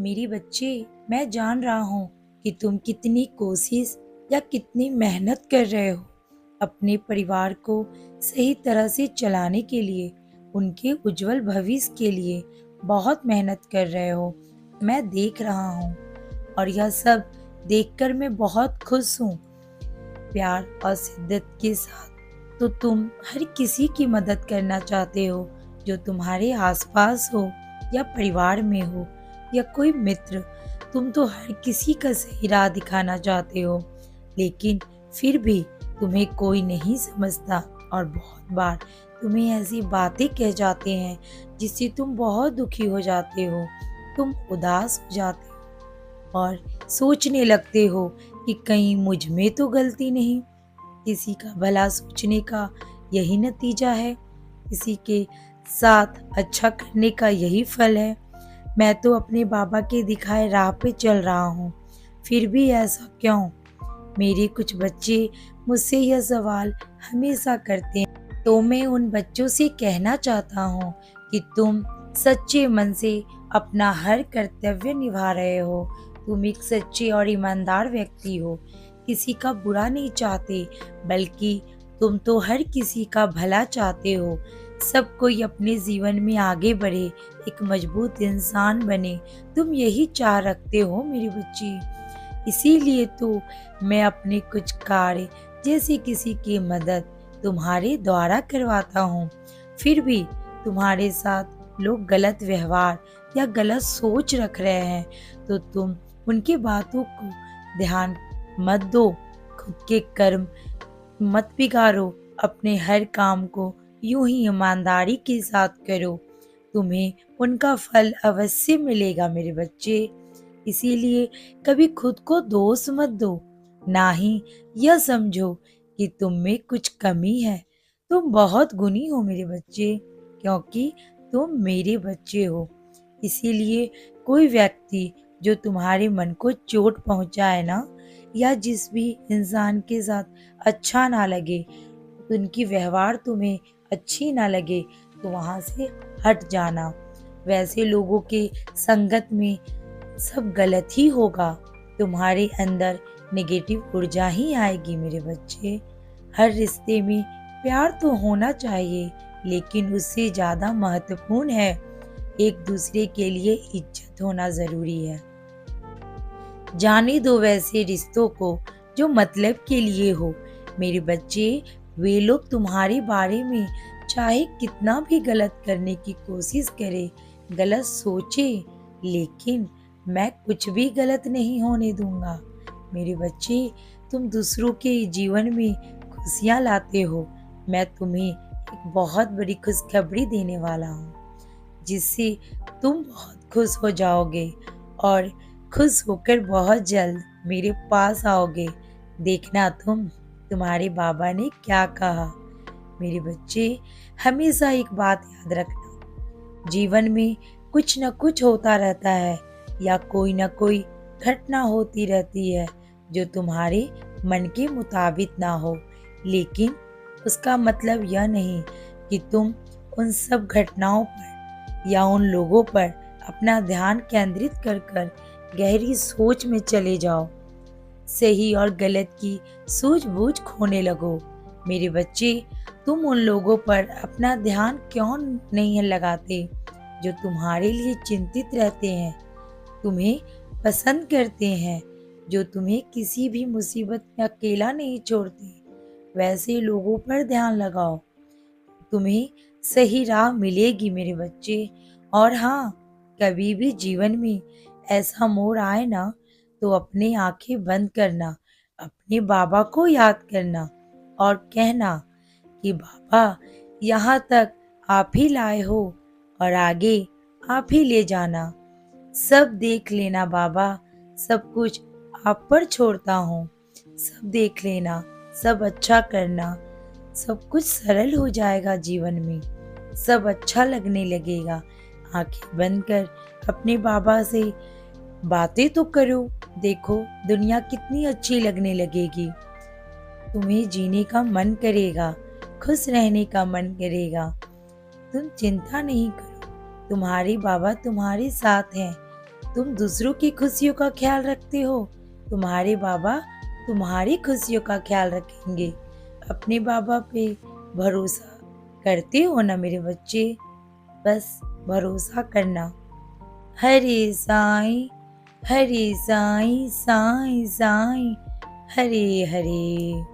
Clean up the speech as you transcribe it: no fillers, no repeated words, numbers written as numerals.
मेरे बच्चे, मैं जान रहा हूँ कि तुम कितनी कोशिश या कितनी मेहनत कर रहे हो अपने परिवार को सही तरह से चलाने के लिए, उनके उज्जवल भविष्य के लिए बहुत मेहनत कर रहे हो। मैं देख रहा हूँ और यह सब देखकर मैं बहुत खुश हूँ। प्यार और शिद्दत के साथ तो तुम हर किसी की मदद करना चाहते हो जो तुम्हारे आसपास हो या परिवार में हो या कोई मित्र। तुम तो हर किसी का सही राह दिखाना चाहते हो, लेकिन फिर भी तुम्हें कोई नहीं समझता और बहुत बार तुम्हें ऐसी बातें कह जाते हैं जिससे तुम बहुत दुखी हो जाते हो। तुम उदास हो जाते हो और सोचने लगते हो कि कहीं मुझ में तो गलती नहीं। किसी का भला सोचने का यही नतीजा है, किसी के साथ अच्छा करने का यही फल है। मैं तो अपने बाबा के दिखाए राह पे चल रहा हूँ, फिर भी ऐसा क्यों? मेरे कुछ बच्चे मुझसे यह सवाल हमेशा करते हैं, तो मैं उन बच्चों से कहना चाहता हूँ कि तुम सच्चे मन से अपना हर कर्तव्य निभा रहे हो। तुम एक सच्चे और ईमानदार व्यक्ति हो, किसी का बुरा नहीं चाहते, बल्कि तुम तो हर किसी का भला चाहते हो। सब कोई अपने जीवन में आगे बढ़े, एक मजबूत इंसान बने। तुम यही चाह रखते हो मेरे बच्चे। इसीलिए तो मैं अपने कुछ कार्य, जैसे किसी की मदद, तुम्हारे द्वारा करवाता हूँ। फिर भी तुम्हारे साथ लोग गलत व्यवहार या गलत सोच रख रहे हैं, तो तुम उनकी बातों को ध्यान मत दो। खुद के कर्म मत बिगाड़ो, अपने हर काम को यूं ही ईमानदारी के साथ करो। तुम्हें उनका फल अवश्य मिलेगा मेरे बच्चे। इसीलिए कभी खुद को दोष मत दो, ना ही यह समझो कि तुम में कुछ कमी है। तुम बहुत गुणी हो मेरे बच्चे, क्योंकि तुम मेरे बच्चे हो। इसीलिए कोई व्यक्ति जो तुम्हारे मन को चोट पहुंचाए ना, या जिस भी इंसान के साथ अच्छा ना लगे, उनकी व्यवहार तुम्हें अच्छी ना लगे, तो वहां से हट जाना। वैसे लोगों के संगत में सब गलत ही होगा, तुम्हारे अंदर नेगेटिव ऊर्जा ही आएगी मेरे बच्चे। हर रिश्ते में प्यार तो होना चाहिए, लेकिन उससे ज्यादा महत्वपूर्ण है एक दूसरे के लिए इज्जत होना जरूरी है। जाने दो वैसे रिश्तों को जो मतलब के लिए हो मेरे बच्चे। वे लोग तुम्हारे बारे में चाहे कितना भी गलत करने की कोशिश करे, गलत सोचे, लेकिन मैं कुछ भी गलत नहीं होने दूंगा मेरे बच्चे। तुम दूसरों के जीवन में खुशियां लाते हो, मैं तुम्हें एक बहुत बड़ी खुशखबरी देने वाला हूँ, जिससे तुम बहुत खुश हो जाओगे और खुश होकर बहुत जल्द मेरे पास आओगे। देखना तुम्हारे बाबा ने क्या कहा। मेरे बच्चे, हमेशा एक बात याद रखना, जीवन में कुछ न कुछ होता रहता है या कोई न कोई घटना होती रहती है जो तुम्हारे मन के मुताबिक ना हो, लेकिन उसका मतलब यह नहीं कि तुम उन सब घटनाओं पर या उन लोगों पर अपना ध्यान केंद्रित कर गहरी सोच में चले जाओ, सही और गलत की सूझबूझ खोने लगो। मेरे बच्चे, तुम उन लोगों पर अपना ध्यान क्यों नहीं लगाते जो तुम्हारे लिए चिंतित रहते हैं, तुम्हें पसंद करते हैं, जो तुम्हें किसी भी मुसीबत में अकेला नहीं छोड़ते। वैसे लोगों पर ध्यान लगाओ, तुम्हें सही राह मिलेगी मेरे बच्चे। और हाँ, कभी भी जीवन में ऐसा मोड़ आए ना, तो अपनी आंखें बंद करना, अपने बाबा को याद करना और कहना कि बाबा, यहाँ तक आप ही लाए हो और आगे आप ही ले जाना। सब देख लेना बाबा, सब कुछ आप पर छोड़ता हूँ। सब देख लेना, सब अच्छा करना, सब कुछ सरल हो जाएगा जीवन में, सब अच्छा लगने लगेगा। आंखें बंद कर अपने बाबा से बातें तो करो, देखो दुनिया कितनी अच्छी लगने लगेगी। तुम्हें जीने का मन करेगा, खुश रहने का मन करेगा। तुम चिंता नहीं करो, तुम्हारे बाबा तुम्हारे साथ हैं। तुम दूसरों की खुशियों का ख्याल रखते हो, तुम्हारे बाबा तुम्हारी खुशियों का ख्याल रखेंगे। अपने बाबा पे भरोसा करते हो ना मेरे बच्चे? बस भरोसा करना। हरे साईं, हरे साईं, साईं साईं, हरे हरे।